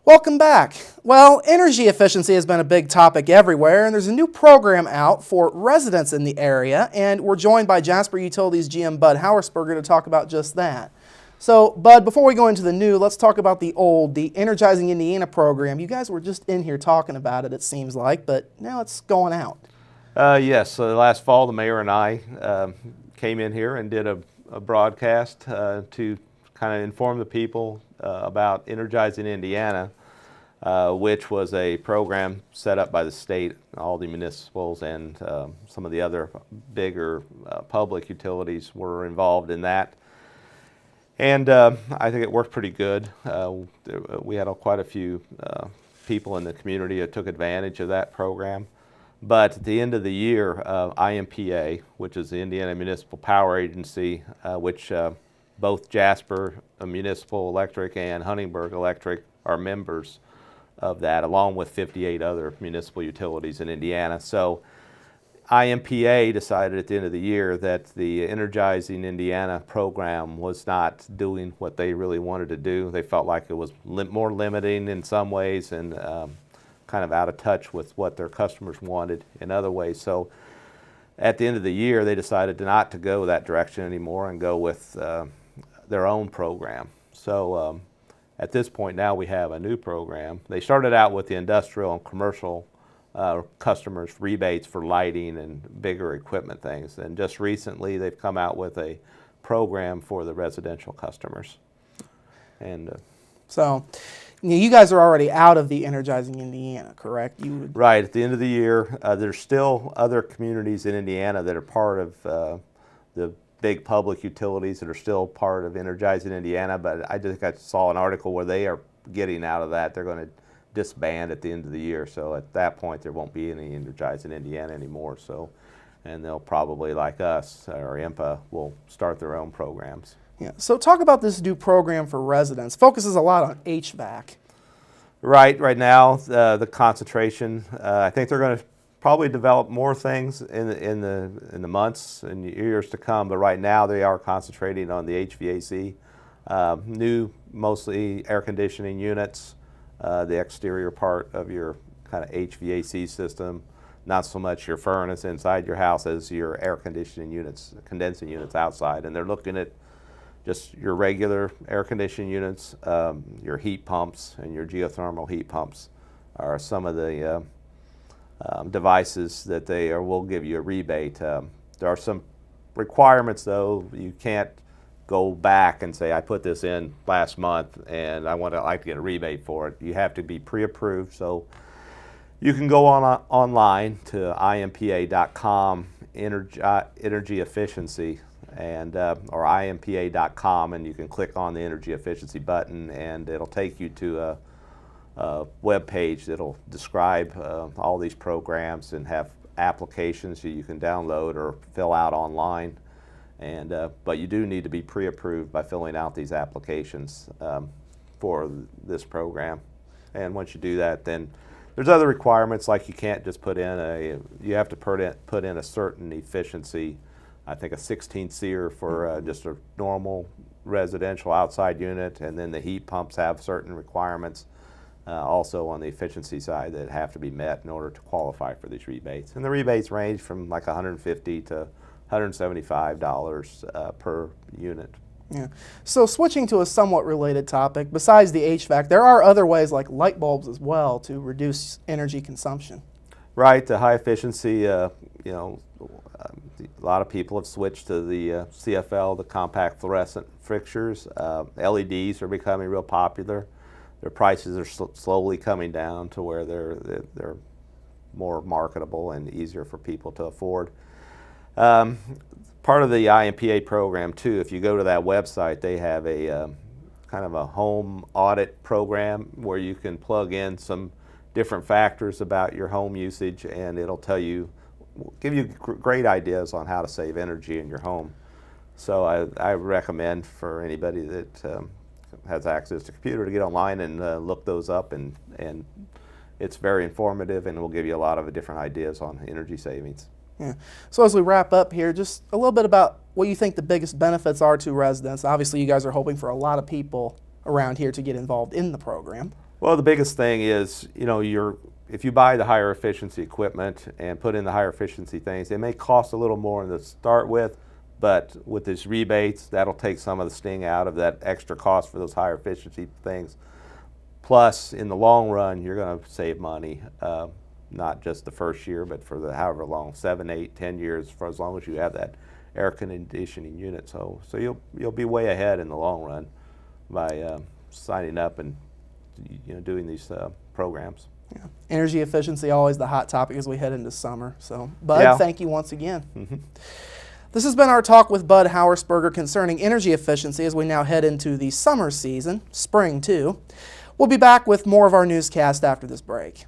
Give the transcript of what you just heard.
Welcome back. Well, energy efficiency has been a big topic everywhere, and there's a new program out for residents in the area, and we're joined by Jasper Utilities GM Bud Hauersperger to talk about just that. So, Bud, before we go into the new, let's talk about the old, the Energizing Indiana program. You guys were just in here talking about it, it seems like, but now it's going out. Yes, so last fall the mayor and I came in here and did a broadcast to kind of inform the people about Energizing Indiana, which was a program set up by the state, all the municipals and some of the other bigger public utilities were involved in that. And I think it worked pretty good. We had quite a few people in the community that took advantage of that program. But at the end of the year, IMPA, which is the Indiana Municipal Power Agency, which both Jasper Municipal Electric and Huntingburg Electric are members of that, along with 58 other municipal utilities in Indiana. So IMPA decided at the end of the year that the Energizing Indiana program was not doing what they really wanted to do. They felt like it was more limiting in some ways and kind of out of touch with what their customers wanted in other ways. So at the end of the year, they decided not to go that direction anymore and go with their own program. So at this point now we have a new program. They started out with the industrial and commercial customers rebates for lighting and bigger equipment things. And just recently they've come out with a program for the residential customers. And So you guys are already out of the Energizing Indiana, correct? Right. At the end of the year, there's still other communities in Indiana that are part of the big public utilities that are still part of Energizing Indiana, but I saw an article where they are getting out of that. They're going to disband at the end of the year, so at that point there won't be any Energizing Indiana anymore. So, and they'll probably, like us or IMPA, will start their own programs. Yeah. So talk about this new program for residents. Focuses a lot on HVAC. Right now, the concentration, I think they're going to probably develop more things in the months and years to come, but right now they are concentrating on the HVAC, new mostly air conditioning units, the exterior part of your kind of HVAC system, not so much your furnace inside your house as your air conditioning units, condensing units outside. And they're looking at just your regular air conditioning units, your heat pumps and your geothermal heat pumps are some of the devices that will give you a rebate. There are some requirements though. You can't go back and say, I put this in last month and I like to get a rebate for it. You have to be pre-approved. So you can go online to impa.com, energy efficiency, and or impa.com, and you can click on the energy efficiency button and it'll take you to a web page that'll describe all these programs and have applications that you can download or fill out online. And but you do need to be pre-approved by filling out these applications for this program. And once you do that, then there's other requirements, like you can't just you have to put in a certain efficiency. I think a 16 SEER for just a normal residential outside unit, and then the heat pumps have certain requirements also on the efficiency side that have to be met in order to qualify for these rebates. And the rebates range from like $150 to $175 per unit. Yeah. So switching to a somewhat related topic, besides the HVAC, there are other ways like light bulbs as well to reduce energy consumption. Right. The high efficiency, a lot of people have switched to the CFL, the compact fluorescent fixtures. LEDs are becoming real popular. Their prices are slowly coming down to where they're more marketable and easier for people to afford. Part of the IMPA program too, if you go to that website, they have a kind of a home audit program where you can plug in some different factors about your home usage, and it'll give you great ideas on how to save energy in your home. So I recommend for anybody that has access to a computer to get online and look those up, and it's very informative and will give you a lot of different ideas on energy savings. Yeah. So as we wrap up here, just a little bit about what you think the biggest benefits are to residents. Obviously you guys are hoping for a lot of people around here to get involved in the program. Well, the biggest thing is, if you buy the higher efficiency equipment and put in the higher efficiency things, it may cost a little more to start with, but with these rebates, that'll take some of the sting out of that extra cost for those higher efficiency things. Plus, in the long run, you're going to save money, not just the first year, but for the however long, 7, 8, 10 years, for as long as you have that air conditioning unit. So you'll be way ahead in the long run by signing up and doing these programs. Yeah. Energy efficiency, always the hot topic as we head into summer. So, Bud, thank you once again. Mm-hmm. This has been our talk with Bud Hauersperger concerning energy efficiency as we now head into the summer season, spring too. We'll be back with more of our newscast after this break.